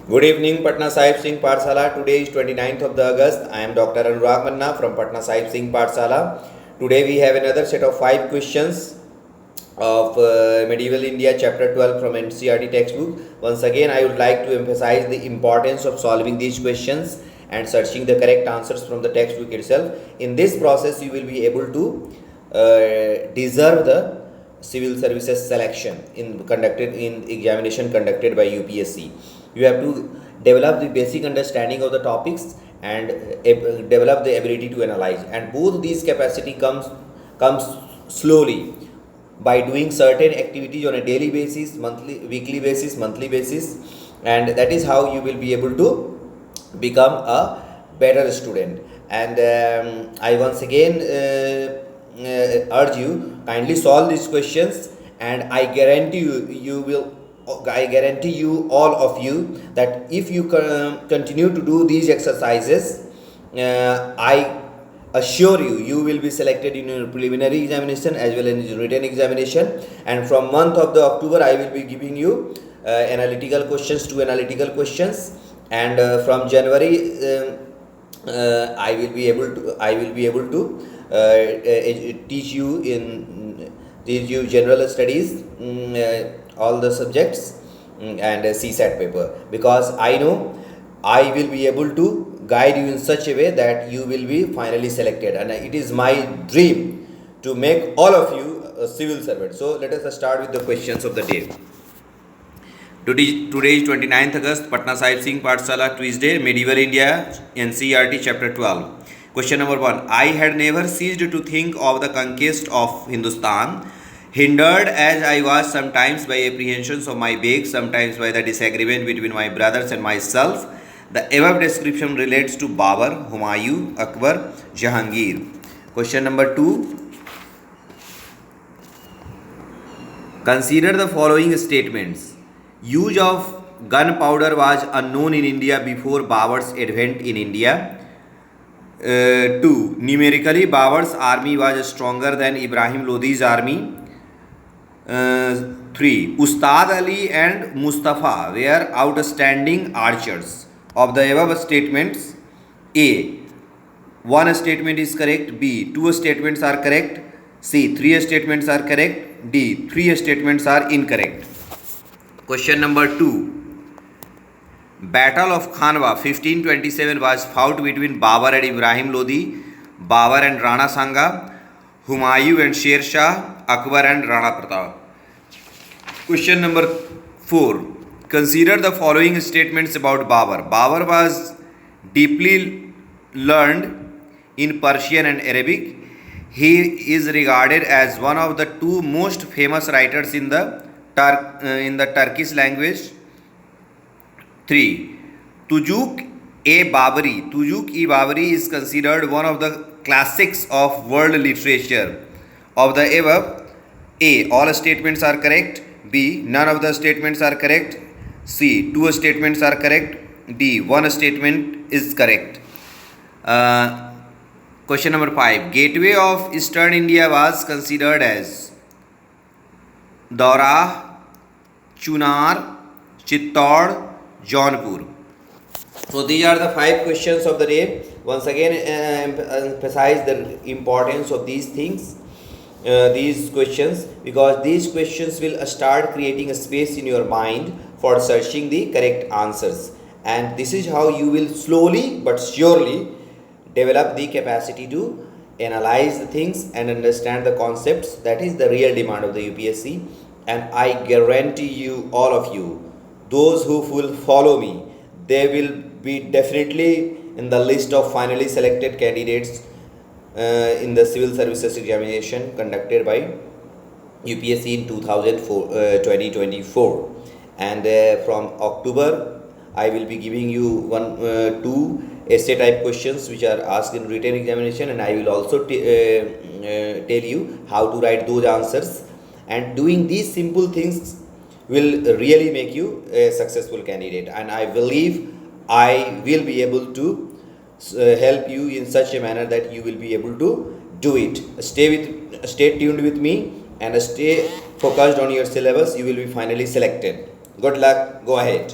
Good evening, Patna Sahib Singh Pathshala. Today is 29th of the August. I am Dr. Anurag Manna from Patna Sahib Singh Pathshala. Today we have another set of 5 questions of Medieval India Chapter 12 from NCERT textbook. Once again, I would like to emphasize the importance of solving these questions and searching the correct answers from the textbook itself. In this process, you will be able to deserve the civil services selection in examination conducted by UPSC. You have to develop the basic understanding of the topics and develop the ability to analyze, and both these capacity comes slowly by doing certain activities on a daily basis, weekly basis, monthly basis, and that is how you will be able to become a better student. And I once again urge you, kindly solve these questions, and I guarantee you all of you that if you continue to do these exercises, I assure you will be selected in your preliminary examination as well as written examination. And from month of the October, I will be giving you analytical questions, and from January I will be able to teach you general studies, all the subjects, and CSAT paper, because I know I will be able to guide you in such a way that you will be finally selected, and it is my dream to make all of you a civil servant. So let us start with the questions of the day. Today is 29th August, Patna Sahib Singh Pathshala, Tuesday, Medieval India, NCERT Chapter 12. Question number 1. I had never ceased to think of the conquest of Hindustan, hindered as I was sometimes by apprehensions of my beg, sometimes by the disagreement between my brothers and myself. The above description relates to Babur, Humayun, Akbar, Jahangir. Question number 2. Consider the following statements. Use of gunpowder was unknown in India before Babur's advent in India. 2. Numerically, Babur's army was stronger than Ibrahim Lodi's army. 3. Ustad Ali and Mustafa were outstanding archers. Of the above statements, A. One statement is correct. B. Two statements are correct. C. Three statements are correct. D. Three statements are incorrect. Question number 2. Battle of Khanwa 1527 was fought between Babur and Ibrahim Lodi, Babur and Rana Sanga, Humayun and Sher Shah, Akbar and Rana Pratap. Question number 4. Consider the following statements about Babur. Babur was deeply learned in Persian and Arabic. He is regarded as one of the two most famous writers in the Turkish language. 3. Tujuk-e-Babari is considered one of the classics of world literature. Of the above, A. All statements are correct. B. None of the statements are correct. C. Two statements are correct. D. One statement is correct. Question number 5. Gateway of Eastern India was considered as Daura, Chunar, Chittor, Jaunpur. So these are the 5 questions of the day. Once again, emphasize the importance of these things, these questions, because these questions will start creating a space in your mind for searching the correct answers, and this is how you will slowly but surely develop the capacity to analyze the things and understand the concepts. That is the real demand of the UPSC, and I guarantee you, all of you, those who will follow me, they will be definitely in the list of finally selected candidates in the civil services examination conducted by UPSC in 2024. And from October, I will be giving you two essay type questions which are asked in written examination, and I will also tell you how to write those answers. And doing these simple things will really make you a successful candidate, and I believe I will be able to help you in such a manner that you will be able to do it. Stay tuned with me and stay focused on your syllabus. You will be finally selected. Good luck. Go ahead.